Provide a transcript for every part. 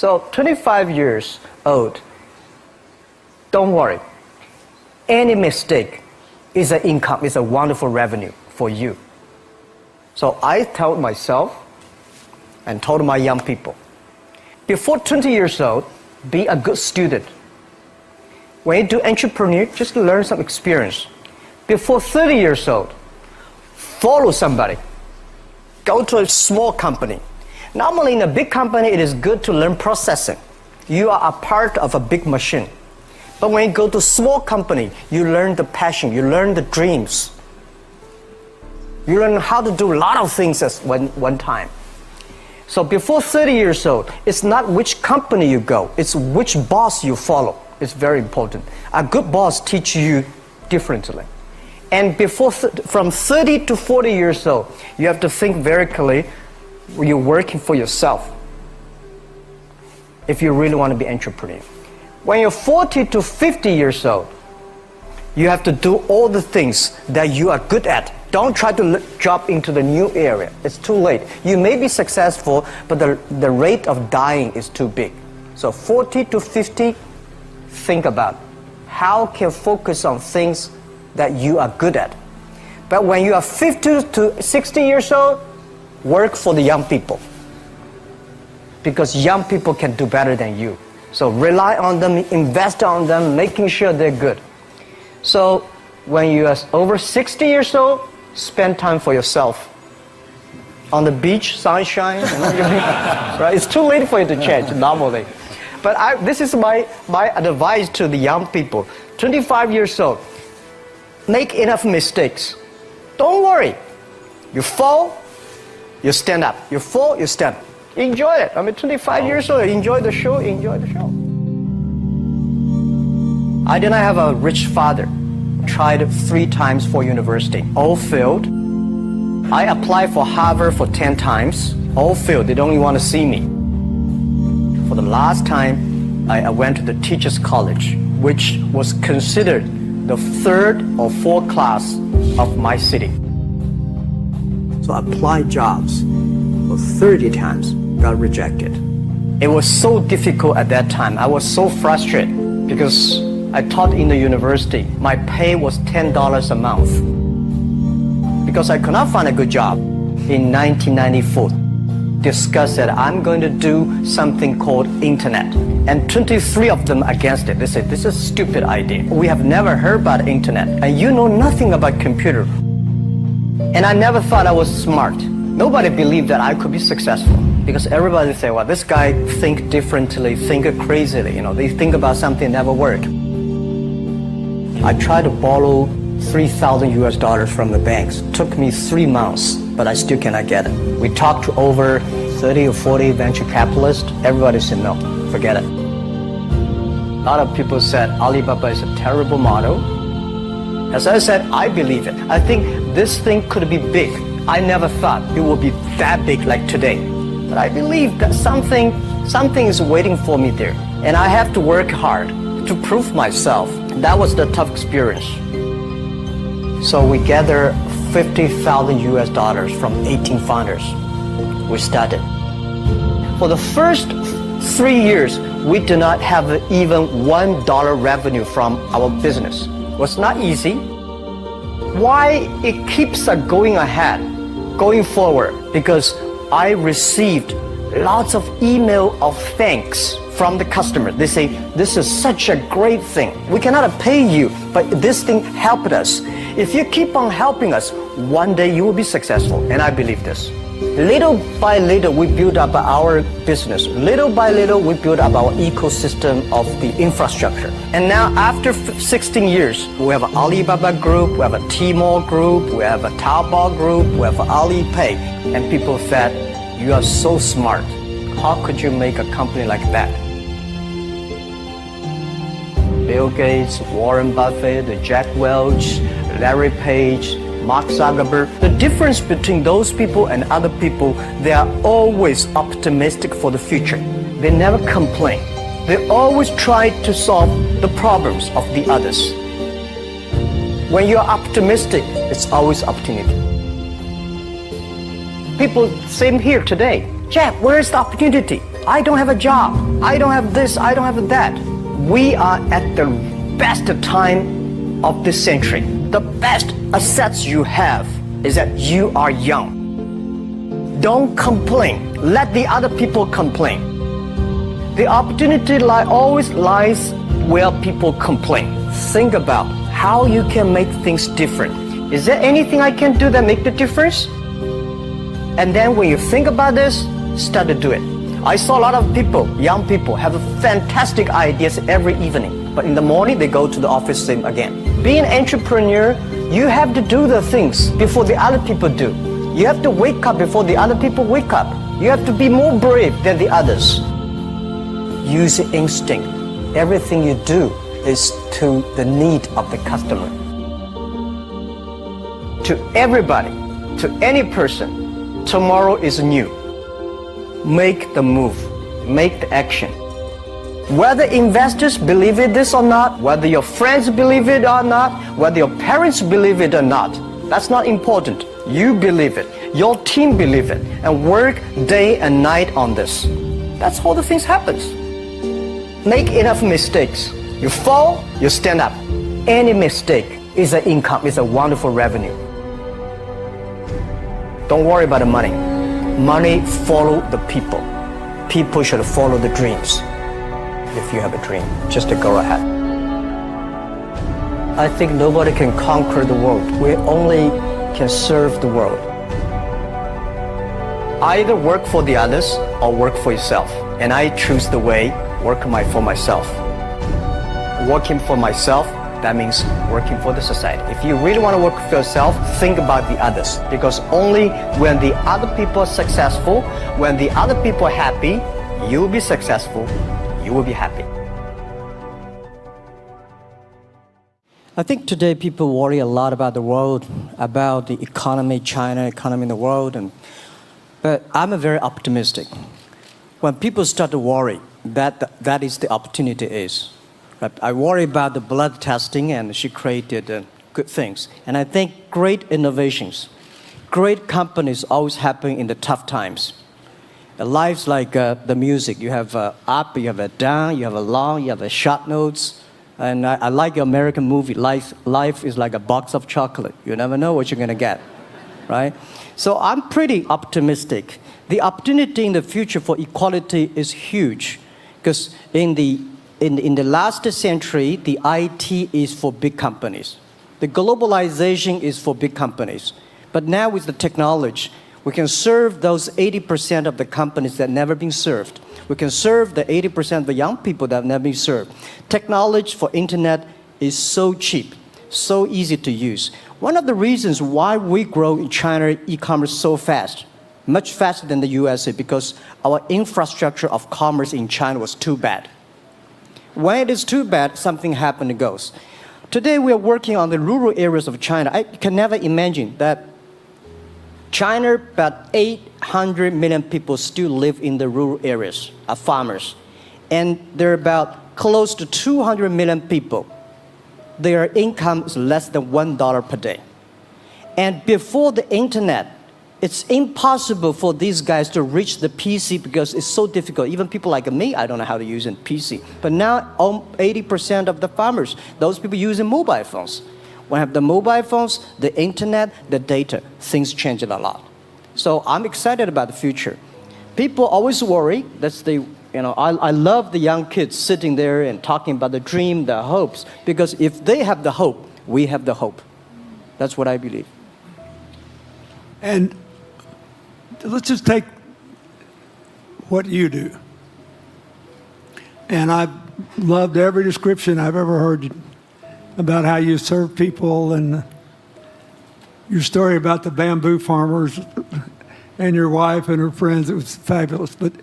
So 25 years old, don't worry. Any mistake is an income, is a wonderful revenue for you. So I told myself and told my young people, before 20 years old, be a good student. When you do entrepreneur, just learn some experience. Before 30 years old, follow somebody. Go to a small company. Normally in a big company, it is good to learn processing. You are a part of a big machine. But when you go to a small company, you learn the passion, you learn the dreams. You learn how to do a lot of things at one time. So before 30 years old, it's not which company you go, it's which boss you follow. It's very important. A good boss teaches you differently. And from 30 to 40 years old, you have to think very clearly, you're working for yourself if you really want to be an entrepreneur. When you're 40 to 50 years old, you have to do all the things that you are good at. Don't try to jump into the new area. It's too late. You may be successful, but the rate of dying is too big. So 40 to 50, think about how can focus on things that you are good at. But when you are 50 to 60 years old, work for the young people, because young people can do better than you. So rely on them, invest on them, making sure they're good. So when you are over 60 years old, spend time for yourself. On the beach, sunshine, right? It's too late for you to change normally. But this is my advice to the young people. 25 years old, make enough mistakes. Don't worry. You fall, you stand up. You fall, you stand up. Enjoy it. I mean, 25 years old, enjoy the show, enjoy the show. I didn't have a rich father. Tried 3 times for university, all failed. I applied for Harvard for 10 times, all failed. They don't even want to see me. For the last time, I went to the teachers' college, which was considered the 3rd or 4th class of my city. So I applied jobs for 30 times, got rejected. It was so difficult at that time. I was so frustrated because I taught in the university. My pay was $10 a month because I could not find a good job. In 1994, discussed that I'm going to do something called internet, and 23 of them against it. They said, this is a stupid idea. We have never heard about internet, and you know nothing about computer. And I never thought I was smart. Nobody believed that I could be successful, because everybody say, well, this guy think differently, think crazily. You know, they think about something never work. I tried to borrow $3,000 from the banks. Took me 3 months, but I still cannot get it. We talked to over 30 or 40 venture capitalists. Everybody said, no, forget it. A lot of people said Alibaba is a terrible model. As I said, I believe it. I think this thing could be big. I never thought it would be that big like today. But I believe that something is waiting for me there. And I have to work hard to prove myself. That was the tough experience. So we gathered $50,000 from 18 founders. We started. For the first 3 years, we did not have even $1 revenue from our business. It was not easy. Why it keeps going ahead, going forward? Because I received lots of email of thanks from the customer. They say, this is such a great thing. We cannot pay you, but this thing helped us. If you keep on helping us, one day you will be successful. And I believe this. Little by little, we build up our business. Little by little, we build up our ecosystem of the infrastructure. And now, after 16 years, we have an Alibaba Group, we have a Tmall Group, we have a Taobao Group, we have Alipay. And people said, you are so smart. How could you make a company like that? Bill Gates, Warren Buffett, Jack Welch, Larry Page, Mark Zuckerberg. The difference between those people and other people, they are always optimistic for the future. They never complain. They always try to solve the problems of the others. When you are optimistic, it's always opportunity. People, same here today. Jack, where is the opportunity? I don't have a job. I don't have this, I don't have that. We are at the best time of this century. The best assets you have is that you are young. Don't complain. Let the other people complain. The opportunity always lies where people complain. Think about how you can make things different. Is there anything I can do that make the difference? And then when you think about this, start to do it. I saw a lot of people, young people, have fantastic ideas every evening. But in the morning, they go to the office same again. Being an entrepreneur, you have to do the things before the other people do. You have to wake up before the other people wake up. You have to be more brave than the others. Use instinct. Everything you do is to the need of the customer. To everybody, to any person, tomorrow is new. Make the move, make the action. Whether investors believe it this or not, whether your friends believe it or not, whether your parents believe it or not, that's not important. You believe it, your team believe it, and work day and night on this. That's how the things happens. Make enough mistakes. You fall, you stand up. Any mistake is an income, is a wonderful revenue. Don't worry about the money. Money follow the people. People should follow the dreams. If you have a dream, just to go ahead. I think nobody can conquer the world. We only can serve the world. Either work for the others or work for yourself. And I choose the way, work for myself. Working for myself, that means working for the society. If you really want to work for yourself, think about the others. Because only when the other people are successful, when the other people are happy, you will be successful, you will be happy. I think today people worry a lot about the world, about the economy, China, economy in the world. But I'm very optimistic. When people start to worry, that is the opportunity is. I worry about the blood testing, and she created good things. And I think great innovations, great companies always happen in the tough times. Life's like the music. You have up, you have a down, you have a long, you have a short notes. And I like your American movie, Life is like a box of chocolate. You never know what you're going to get, right? So I'm pretty optimistic. The opportunity in the future for equality is huge, because in the last century, the IT is for big companies. The globalization is for big companies. But now with the technology, we can serve those 80% of the companies that never been served. We can serve the 80% of the young people that have never been served. Technology for internet is so cheap, so easy to use. One of the reasons why we grow in China e-commerce so fast, much faster than the USA, because our infrastructure of commerce in China was too bad. When it is too bad, something happens and goes. Today we are working on the rural areas of China. I can never imagine that China, about 800 million people still live in the rural areas, are farmers. And there are about close to 200 million people. Their income is less than $1 per day. And before the internet, it's impossible for these guys to reach the PC because it's so difficult. Even people like me, I don't know how to use a PC. But now 80% of the farmers, those people using mobile phones. When you have the mobile phones, the internet, the data, things change a lot. So I'm excited about the future. People always worry. I love the young kids sitting there and talking about the dream, the hopes, because if they have the hope, we have the hope. That's what I believe. And let's just take what you do. And I've loved every description I've ever heard about how you serve people, and your story about the bamboo farmers and your wife and her friends. It was fabulous. But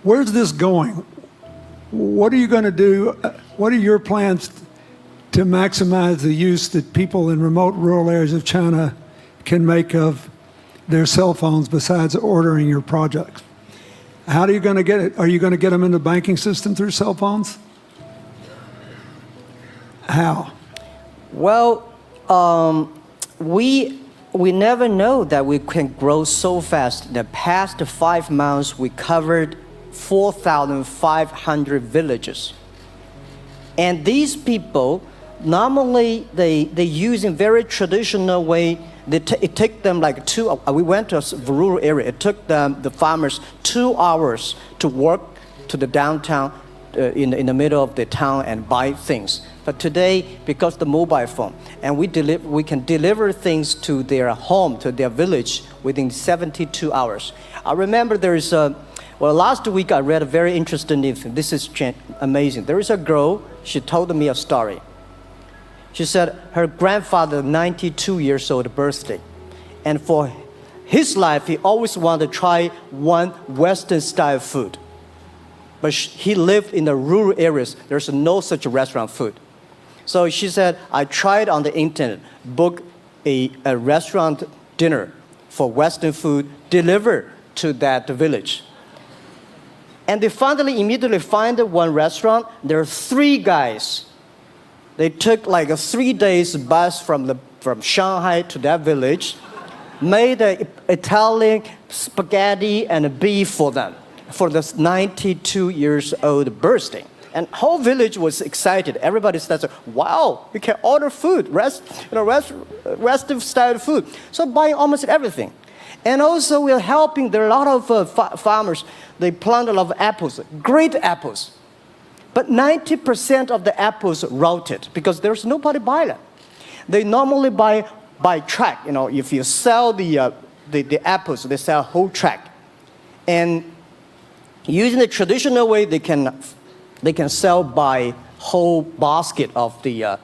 where's this going? What are you going to do? What are your plans to maximize the use that people in remote rural areas of China can make of their cell phones besides ordering your products? How are you going to get it? Are you going to get them in the banking system through cell phones? How? Well, we never know that we can grow so fast. In the past 5 months, we covered 4,500 villages. And these people, normally they use in very traditional way. It took them like we went to a rural area. It took the farmers 2 hours to work to the downtown in the middle of the town and buy things. But today, because the mobile phone, and we can deliver things to their home, to their village within 72 hours. I remember last week I read a very interesting thing. This is amazing. There is a girl, she told me a story. She said her grandfather, 92 years old birthday. And for his life, he always wanted to try one Western style food. But he lived in the rural areas. There's no such restaurant food. So she said, I tried on the internet, book a restaurant dinner for Western food, delivered to that village. And they finally immediately find one restaurant. There are 3 guys. They took like a 3 days bus from Shanghai to that village, made an Italian spaghetti and a beef for them for this 92 years old birthday. And whole village was excited. Everybody started, wow, you can order food, Western style food. So buying almost everything. And also we're helping, there are a lot of farmers, they plant a lot of apples, great apples. But 90% of the apples rotted because there's nobody buy them. They normally buy by track. If you sell the apples, they sell whole track. And using the traditional way, they can sell by whole basket of the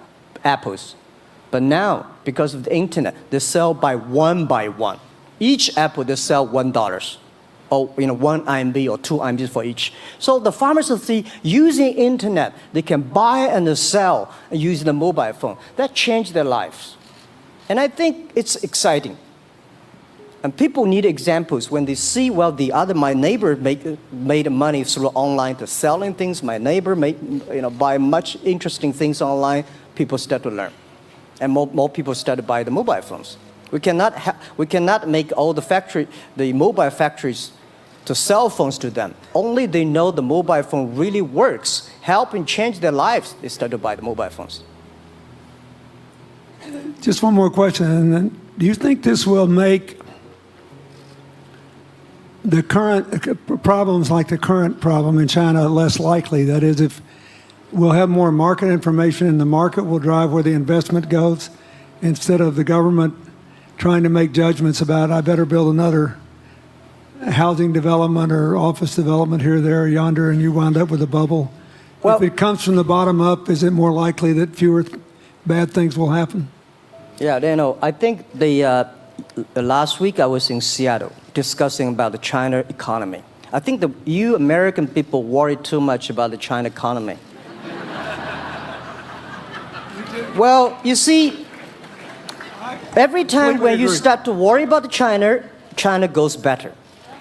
apples. But now, because of the internet, they sell by one. Each apple, they sell $1. Or 1 RMB or 2 RMB for each. So the farmers see using internet, they can buy and sell using the mobile phone. That changed their lives. And I think it's exciting. And people need examples when they see, my neighbor made money through online to selling things. My neighbor buy much interesting things online. People start to learn. And more people start to buy the mobile phones. We cannot make all the mobile factories to sell phones to them. Only they know the mobile phone really works, helping change their lives, they start to buy the mobile phones. Just one more question. And then, do you think this will make the current problems like the current problem in China less likely? That is, if we'll have more market information and the market will drive where the investment goes instead of the government trying to make judgments about, I better build another housing development or office development here, there, yonder, and you wound up with a bubble. If it comes from the bottom up, is it more likely that fewer bad things will happen? Yeah, I think last week I was in Seattle discussing about the China economy. I think you American people worry too much about the China economy. Well, you see, every time when you start to worry about China goes better.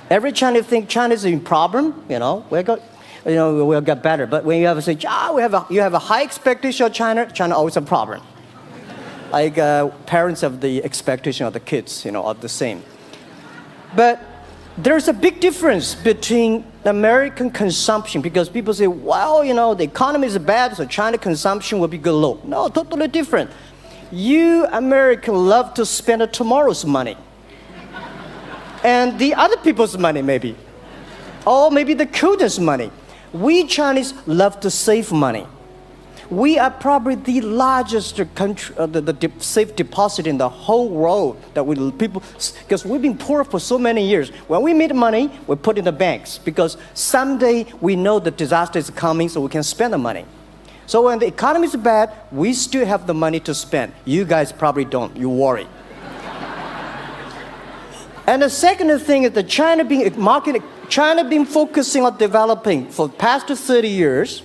Every time you think China is in problem, we'll get better. But when you have to say, you have a high expectation of China always a problem. Like parents have the expectation of the kids, are the same. But there's a big difference between American consumption because people say, the economy is bad, so China consumption will be good low. No, totally different. You Americans love to spend tomorrow's money. And the other people's money, maybe. Or maybe the children's money. We Chinese love to save money. We are probably the largest country, the safe deposit in the whole world because we've been poor for so many years. When we make money, we put in the banks because someday we know the disaster is coming, so we can spend the money. So when the economy is bad, we still have the money to spend. You guys probably don't. You worry. And the second thing is that China been focusing on developing for the past 30 years.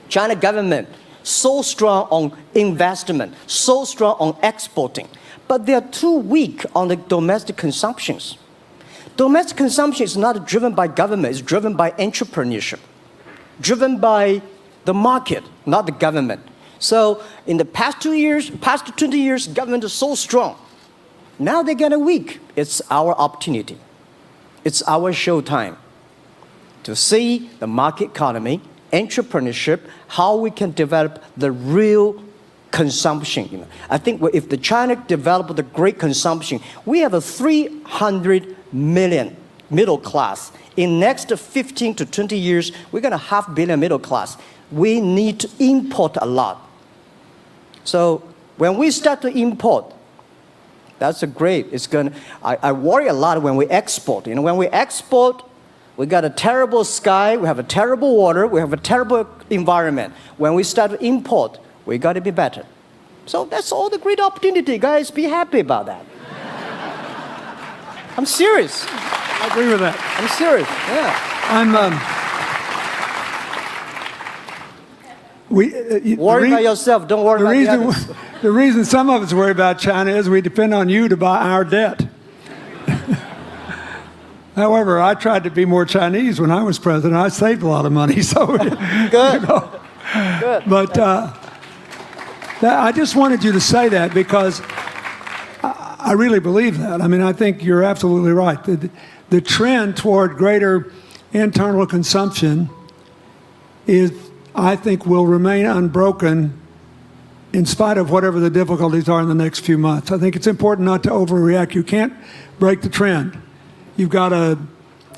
China government so strong on investment, so strong on exporting, but they are too weak on the domestic consumptions. Domestic consumption is not driven by government, it's driven by entrepreneurship, driven by the market, not the government. So in the past 20 years, government is so strong. Now they're getting weak. It's our opportunity. It's our showtime. to see the market economy, entrepreneurship, how we can develop the real consumption. I think if the China developed the great consumption, we have a 300 million middle class. In next 15 to 20 years, we're going to have 500 million middle class. We need to import a lot. So when we start to import, that's a great. It's going. I worry a lot when we export. When we export, we got a terrible sky, we have a terrible water, we have a terrible environment. When we start to import, we got to be better. So that's all the great opportunity, guys. Be happy about that. I'm serious. I agree with that. I'm serious. Yeah. Worry about yourself. Don't worry about the others. The reason some of us worry about China is we depend on you to buy our debt. However, I tried to be more Chinese when I was president. I saved a lot of money. So good. Good. But I just wanted you to say that because I really believe that. I mean, I think you're absolutely right. The trend toward greater internal consumption I think, will remain unbroken in spite of whatever the difficulties are in the next few months. I think it's important not to overreact. You can't break the trend. You've got to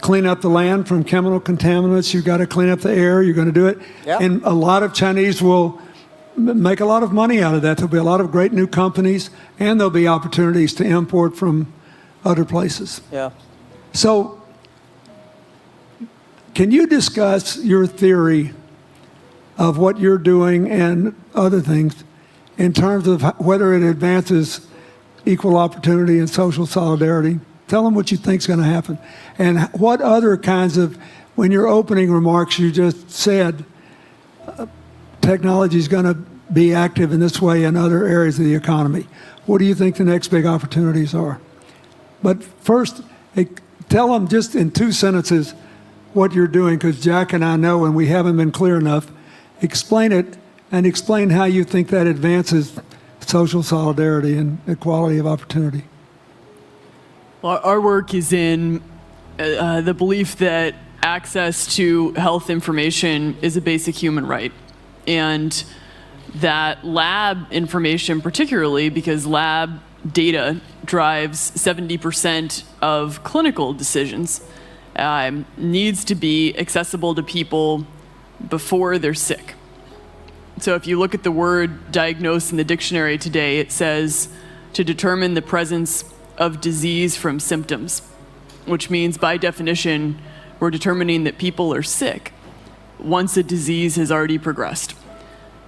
clean up the land from chemical contaminants. You've got to clean up the air. You're going to do it. Yep. And a lot of Chinese will make a lot of money out of that. There'll be a lot of great new companies, and there'll be opportunities to import from other places. Yeah. So can you discuss your theory of what you're doing and other things in terms of whether it advances equal opportunity and social solidarity? Tell them what you think is going to happen. And what other kinds of, when your opening remarks, you just said technology is going to be active in this way in other areas of the economy. What do you think the next big opportunities are? But first, tell them just in 2 sentences what you're doing, because Jack and I know, and we haven't been clear enough. Explain it, and explain how you think that advances social solidarity and equality of opportunity. Well, our work is in the belief that access to health information is a basic human right. And that lab information, particularly because lab data drives 70% of clinical decisions, needs to be accessible to people before they're sick. So if you look at the word diagnose in the dictionary today, it says to determine the presence of disease from symptoms, which means by definition, we're determining that people are sick once a disease has already progressed.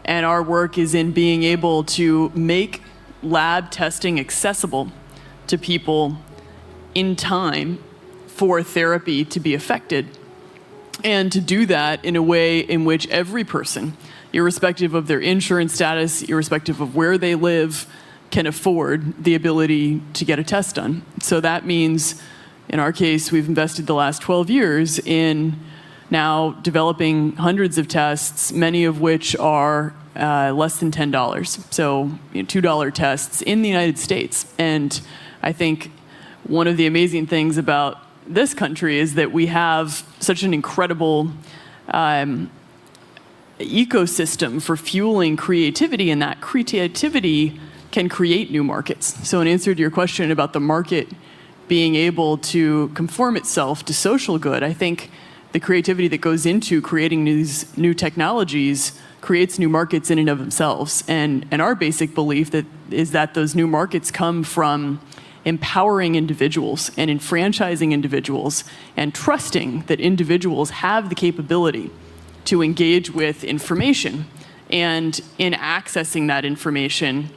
And our work is in being able to make lab testing accessible to people in time for therapy to be effected, and to do that in a way in which every person, irrespective of their insurance status, irrespective of where they live, can afford the ability to get a test done. So that means, in our case, we've invested the last 12 years in now developing hundreds of tests, many of which are less than $10. So $2 tests in the United States. And I think one of the amazing things about this country is that we have such an incredible ecosystem for fueling creativity, and that creativity can create new markets. So in answer to your question about the market being able to conform itself to social good, I think the creativity that goes into creating these new technologies creates new markets in and of themselves. And our basic belief is that those new markets come from empowering individuals and enfranchising individuals and trusting that individuals have the capability to engage with information, and in accessing that information,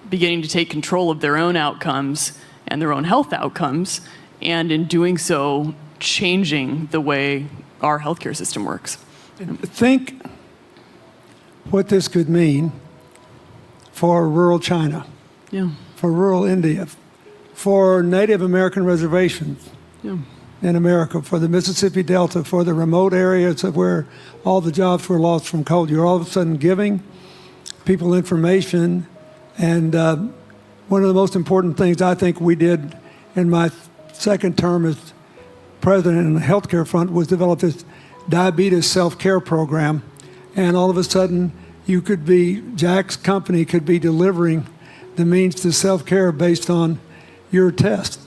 beginning to take control of their own outcomes and their own health outcomes, and in doing so, changing the way our healthcare system works. Think what this could mean for rural China, for rural India, for Native American reservations in America, for the Mississippi Delta, for the remote areas of where all the jobs were lost from coal. You're all of a sudden giving people information. And one of the most important things I think we did in my second term as president in the healthcare front, was develop this diabetes self-care program. And all of a sudden, Jack's company could be delivering the means to self-care based on your test.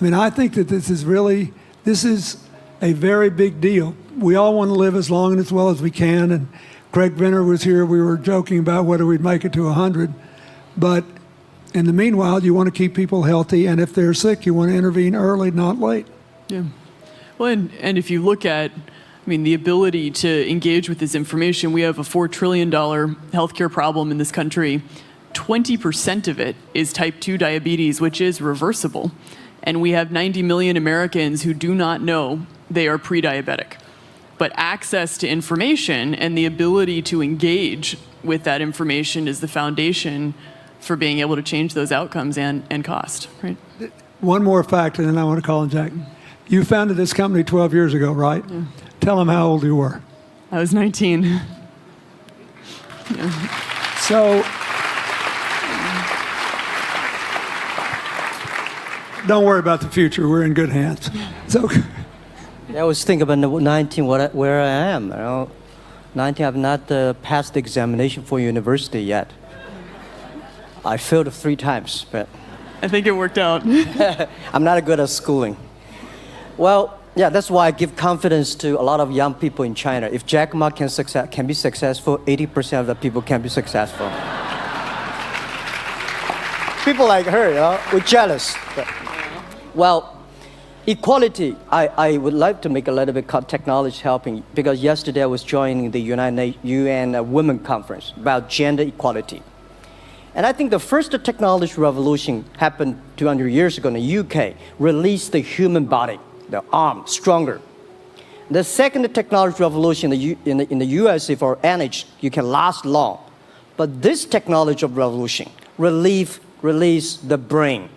I mean, I think that this is a very big deal. We all want to live as long and as well as we can. And Craig Venner was here. We were joking about whether we'd make it to 100. But in the meanwhile, you want to keep people healthy. And if they're sick, you want to intervene early, not late. Yeah. Well, and if you look at, the ability to engage with this information, we have a $4 trillion healthcare problem in this country. 20% of it is type 2 diabetes, which is reversible. And we have 90 million Americans who do not know they are pre-diabetic. But access to information and the ability to engage with that information is the foundation for being able to change those outcomes and cost, right? One more fact, and then I want to call on Jack. You founded this company 12 years ago, right? Yeah. Tell them how old you were. I was 19. Yeah. So, don't worry about the future. We're in good hands. So, I was thinking about 19, where I am. 19, I've not passed the examination for university yet. I failed 3 times, but I think it worked out. I'm not good at schooling. Well, yeah, that's why I give confidence to a lot of young people in China. If Jack Ma can be successful, 80% of the people can be successful. People like her, we're jealous. But, well, equality, I would like to make a little bit of technology helping, because yesterday I was joining the UN Women Conference about gender equality. And I think the first technology revolution happened 200 years ago in the UK, released the human body, the arm, stronger. The second technology revolution in the USA for energy, you can last long. But this technology of revolution release the brain.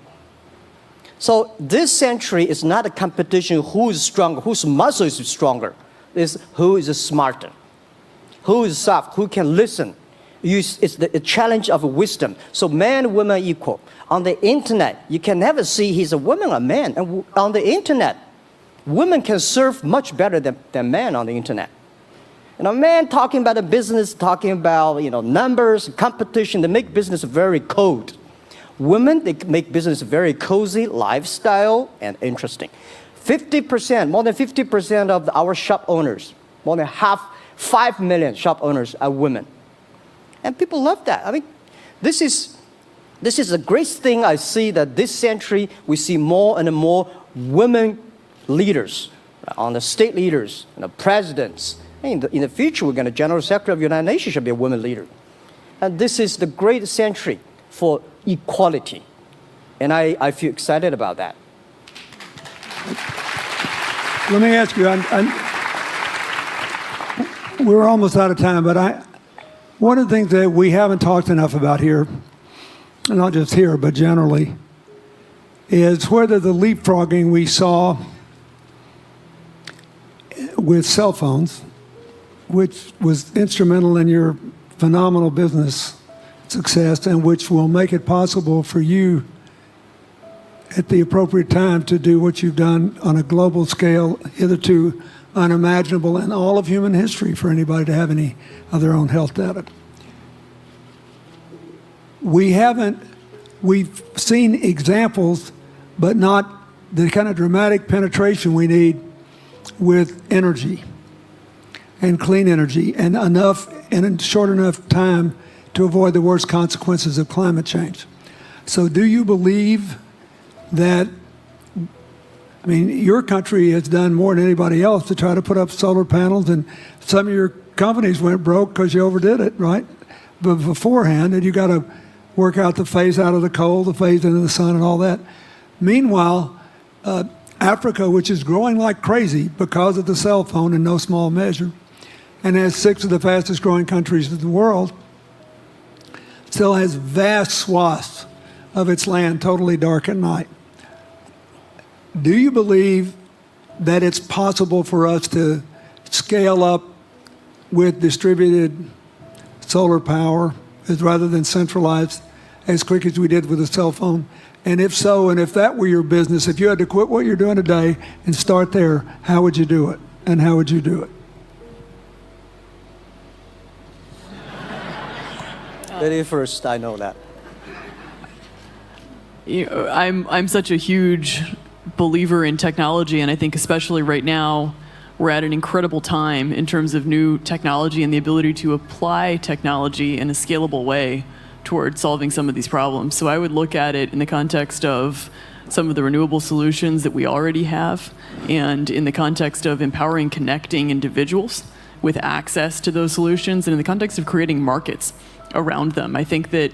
So this century is not a competition who is stronger, whose muscle is stronger. It's who is smarter, who is soft, who can listen. It's the challenge of wisdom. So man and woman are equal. On the internet, you can never see he's a woman or a man. And on the internet, women can serve much better than men on the internet. Men talking about the business, talking about numbers, competition, they make business very cold. Women, they make business very cozy, lifestyle, and interesting. 50%, more than 50% of our shop owners, more than 5 million shop owners are women. And people love that. This is the great thing I see, that this century we see more and more women leaders, on the state leaders, presidents. In the future, we're going to General Secretary of the United Nations should be a woman leader. And this is the great century for equality. And I feel excited about that. Let me ask you, we're almost out of time, but one of the things that we haven't talked enough about here, and not just here, but generally, is whether the leapfrogging we saw with cell phones, which was instrumental in your phenomenal business success, and which will make it possible for you at the appropriate time to do what you've done on a global scale, hitherto unimaginable in all of human history for anybody to have any of their own health data. We've seen examples, but not the kind of dramatic penetration we need with energy and clean energy, and in short enough time to avoid the worst consequences of climate change. So do you believe that, your country has done more than anybody else to try to put up solar panels, and some of your companies went broke because you overdid it, right? But beforehand, and you got to work out the phase out of the coal, the phase into the sun, and all that. Meanwhile, Africa, which is growing like crazy because of the cell phone in no small measure, and has 6 of the fastest growing countries in the world, still has vast swaths of its land totally dark at night. Do you believe that it's possible for us to scale up with distributed solar power rather than centralized as quick as we did with the cell phone? And if so, and if that were your business, if you had to quit what you're doing today and start there, how would you do it? And how would you do it? Lady first, I know that. I'm such a huge believer in technology, and I think especially right now, we're at an incredible time in terms of new technology and the ability to apply technology in a scalable way towards solving some of these problems. So I would look at it in the context of some of the renewable solutions that we already have, and in the context of empowering, connecting individuals with access to those solutions, and in the context of creating markets around them. I think that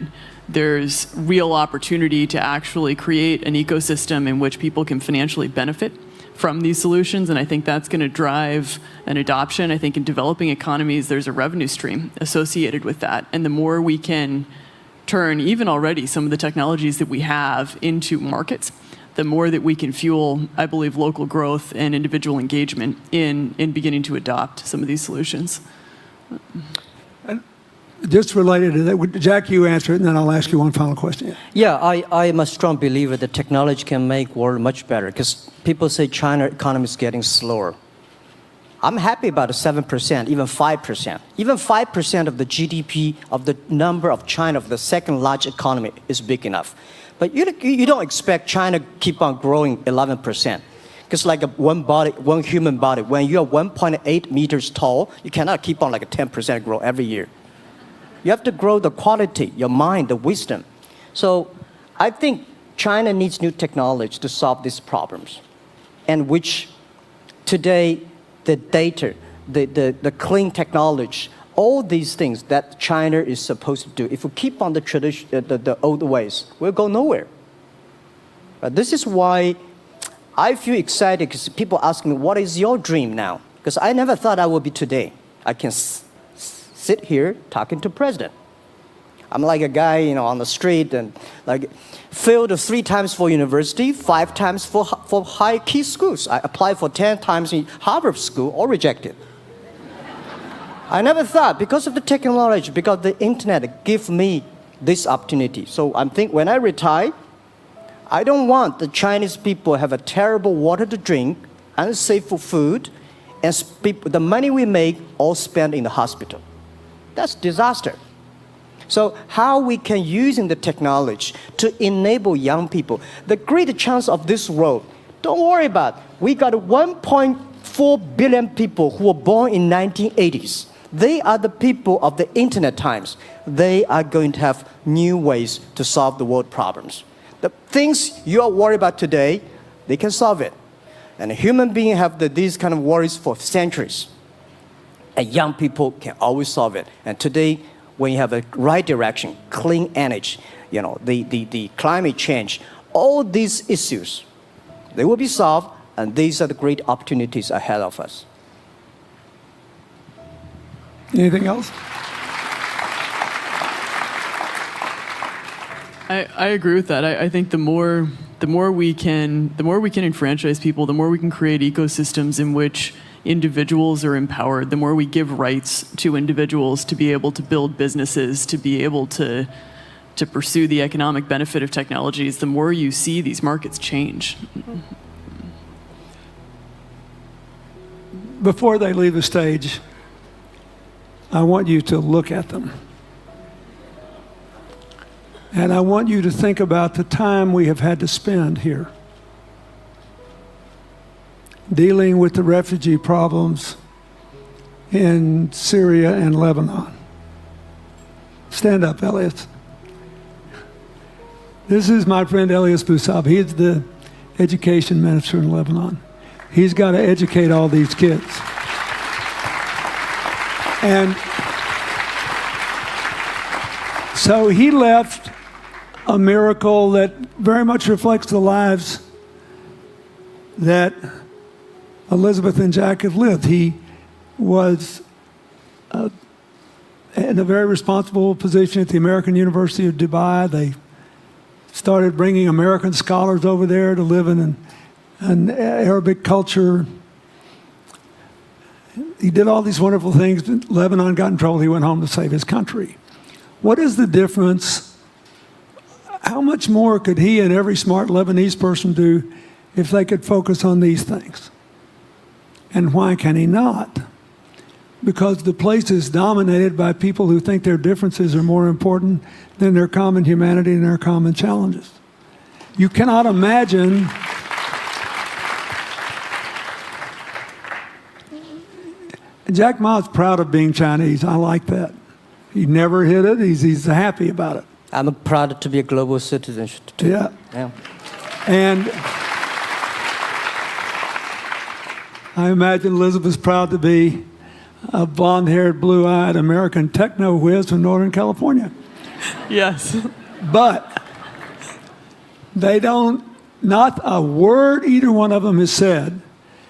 there's real opportunity to actually create an ecosystem in which people can financially benefit from these solutions, and I think that's going to drive an adoption. I think in developing economies, there's a revenue stream associated with that, and the more we can turn even already some of the technologies that we have into markets, the more that we can fuel, I believe, local growth and individual engagement in beginning to adopt some of these solutions. Just related to that, Jack, you answer it, and then I'll ask you one final question. Yeah, I am a strong believer that technology can make world much better, because people say China economy is getting slower. I'm happy about the 7%, even 5%. Even 5% of the GDP of the number of China, of the second largest economy, is big enough. But you don't expect China keep on growing 11%. Because like one human body, when you are 1.8 meters tall, you cannot keep on like a 10% growth every year. You have to grow the quality, your mind, the wisdom. So I think China needs new technology to solve these problems, and which today the data, the clean technology, all these things that China is supposed to do, if we keep on the tradition, the old ways, we'll go nowhere. This is why I feel excited, because people ask me, what is your dream now? Because I never thought I would be today. I can sit here talking to president. I'm like a guy, on the street, and like failed 3 times for university, 5 times for high key schools. I applied for 10 times in Harvard school, all rejected. I never thought, because of the technology, because the internet gave me this opportunity. So I think when I retire, I don't want the Chinese people have a terrible water to drink, unsafe for food, and the money we make all spent in the hospital. That's disaster. So how we can using the technology to enable young people. The great chance of this world, don't worry about it. We got 1.4 billion people who were born in 1980s. They are the people of the internet times. They are going to have new ways to solve the world problems. The things you are worried about today, they can solve it. And human beings have these kind of worries for centuries. And young people can always solve it. And today, when you have a right direction, clean energy, the climate change, all these issues, they will be solved, and these are the great opportunities ahead of us. Anything else? I agree with that. I think the more we can enfranchise people, the more we can create ecosystems in which individuals are empowered, the more we give rights to individuals to be able to build businesses, to be able to pursue the economic benefit of technologies, the more you see these markets change. Before they leave the stage, I want you to look at them. And I want you to think about the time we have had to spend here dealing with the refugee problems in Syria and Lebanon. Stand up, Elias. This is my friend Elias Bousab. He's the education minister in Lebanon. He's got to educate all these kids. And so he left a miracle that very much reflects the lives that Elizabeth and Jack have lived. He was in a very responsible position at the American University of Dubai. They started bringing American scholars over there to live in an Arabic culture. He did all these wonderful things. Lebanon got in trouble. He went home to save his country. What is the difference How much more could he and every smart Lebanese person do if they could focus on these things? And why can he not? Because the place is dominated by people who think their differences are more important than their common humanity and their common challenges. You cannot imagine Jack Ma's proud of being Chinese. I like that. He never hid it. He's happy about it. I'm proud to be a global citizen too. Yeah. Yeah. And I imagine Elizabeth's proud to be a blonde-haired, blue-eyed American techno whiz from Northern California. Yes. But they don't, not a word either one of them has said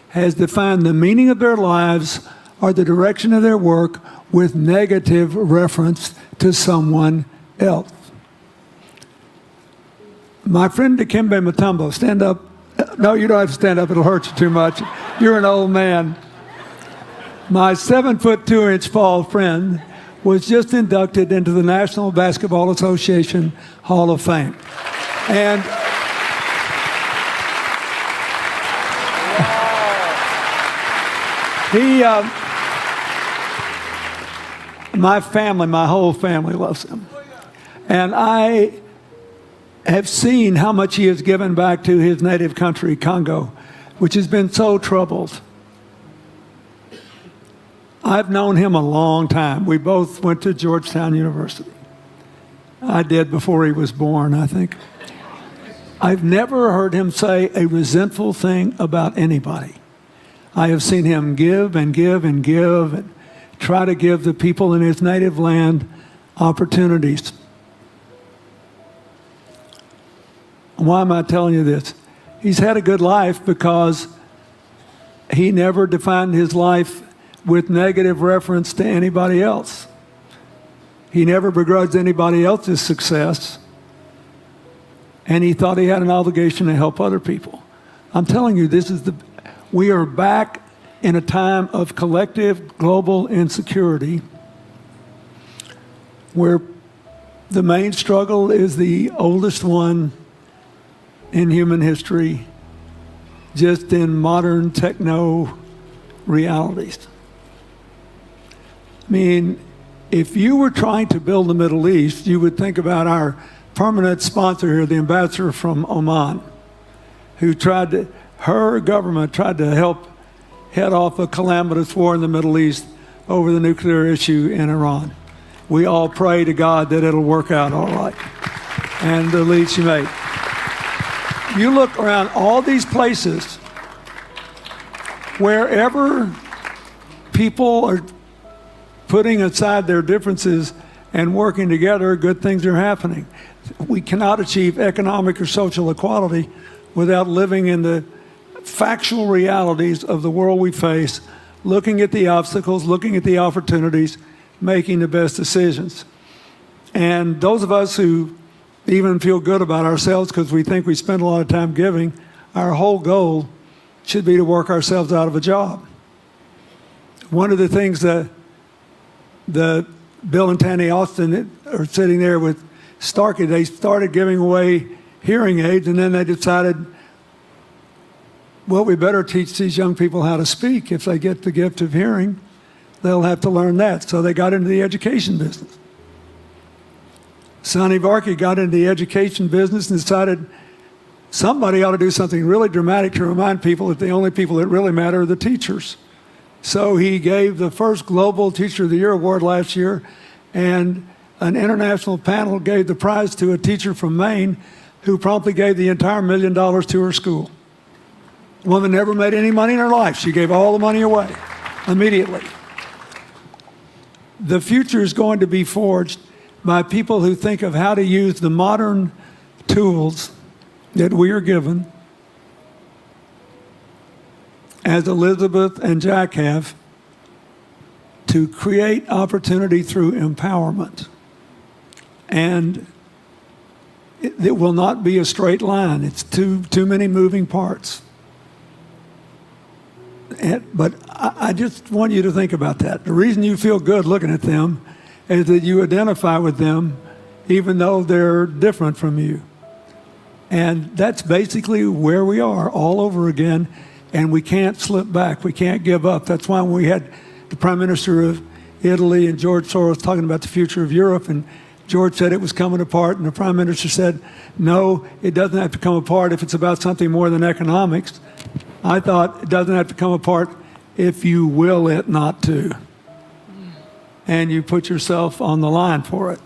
has defined the meaning of their lives or the direction of their work with negative reference to someone else. My friend Dikembe Mutombo, stand up. No, you don't have to stand up. It'll hurt you too much. You're an old man. My 7'2" tall friend was just inducted into the National Basketball Association Hall of Fame. And my whole family loves him. And I have seen how much he has given back to his native country, Congo, which has been so troubled. I've known him a long time. We both went to Georgetown University. I did before he was born, I think. I've never heard him say a resentful thing about anybody. I have seen him give and give and give and try to give the people in his native land opportunities. Why am I telling you this? He's had a good life because he never defined his life with negative reference to anybody else. He never begrudged anybody else's success, and he thought he had an obligation to help other people. I'm telling you, we are back in a time of collective global insecurity where the main struggle is the oldest one in human history, just in modern techno realities. I mean, if you were trying to build the Middle East, you would think about our permanent sponsor here, the ambassador from Oman, who her government tried to help head off a calamitous war in the Middle East over the nuclear issue in Iran. We all pray to God that it'll work out all right. And the lead she made. You look around all these places, wherever people are putting aside their differences and working together, good things are happening. We cannot achieve economic or social equality without living in the factual realities of the world we face, looking at the obstacles, looking at the opportunities, making the best decisions. And those of us who even feel good about ourselves because we think we spend a lot of time giving, our whole goal should be to work ourselves out of a job. One of the things that Bill and Tanny Austin are sitting there with Starkey, they started giving away hearing aids, and then they decided, well, we better teach these young people how to speak. If they get the gift of hearing, they'll have to learn that. So they got into the education business. Sonny Varkey got into the education business and decided somebody ought to do something really dramatic to remind people that the only people that really matter are the teachers. So he gave the first Global Teacher of the Year award last year, and an international panel gave the prize to a teacher from Maine who promptly gave the entire $1 million to her school. The woman never made any money in her life. She gave all the money away immediately. The future is going to be forged by people who think of how to use the modern tools that we are given, as Elizabeth and Jack have, to create opportunity through empowerment. And it will not be a straight line. It's too many moving parts. But I just want you to think about that. The reason you feel good looking at them is that you identify with them even though they're different from you. And that's basically where we are all over again, and we can't slip back. We can't give up. That's why when we had the Prime Minister of Italy and George Soros talking about the future of Europe, and George said it was coming apart, and the Prime Minister said, no, it doesn't have to come apart if it's about something more than economics. I thought it doesn't have to come apart if you will it not to. And you put yourself on the line for it.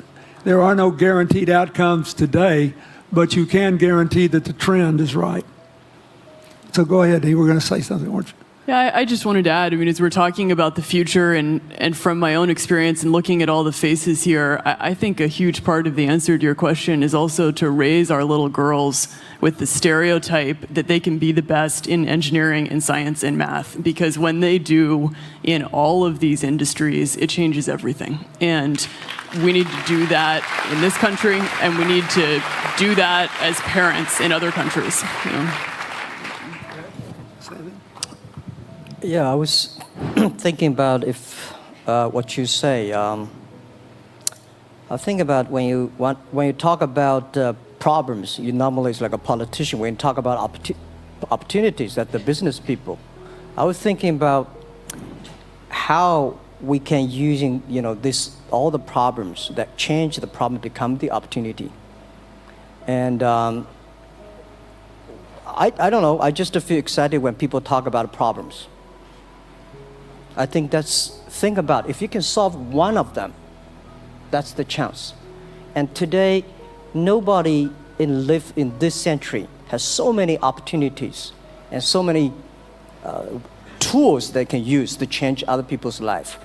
There are no guaranteed outcomes today, but you can guarantee that the trend is right. So go ahead, you were going to say something, weren't you? Yeah, I just wanted to add, I mean, as we're talking about the future and from my own experience and looking at all the faces here, I think a huge part of the answer to your question is also to raise our little girls with the stereotype that they can be the best in engineering and science and math. Because when they do in all of these industries, it changes everything. And we need to do that in this country, and we need to do that as parents in other countries. You know? Yeah, I was thinking about if what you say. I think about when you talk about problems, you normally it's like a politician. When you talk about opportunities, that the business people. I was thinking about how we can using this all the problems that change the problem become the opportunity, and. I don't know. I just feel excited when people talk about problems. I think think about if you can solve one of them, that's the chance. And today, nobody live in this century has so many opportunities and so many tools they can use to change other people's life.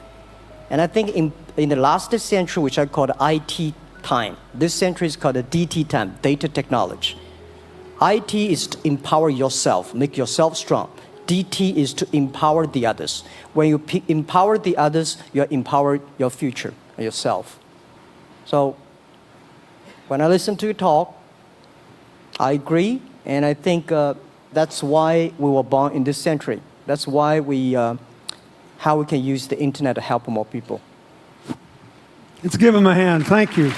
And I think in the last century, which I call the IT time, this century is called the DT time, data technology. IT is to empower yourself, make yourself strong. DT is to empower the others. When you empower the others, you empower your future, yourself. So when I listen to you talk, I agree, and I think that's why we were born in this century. That's why how we can use the internet to help more people. Let's give him a hand. Thank you.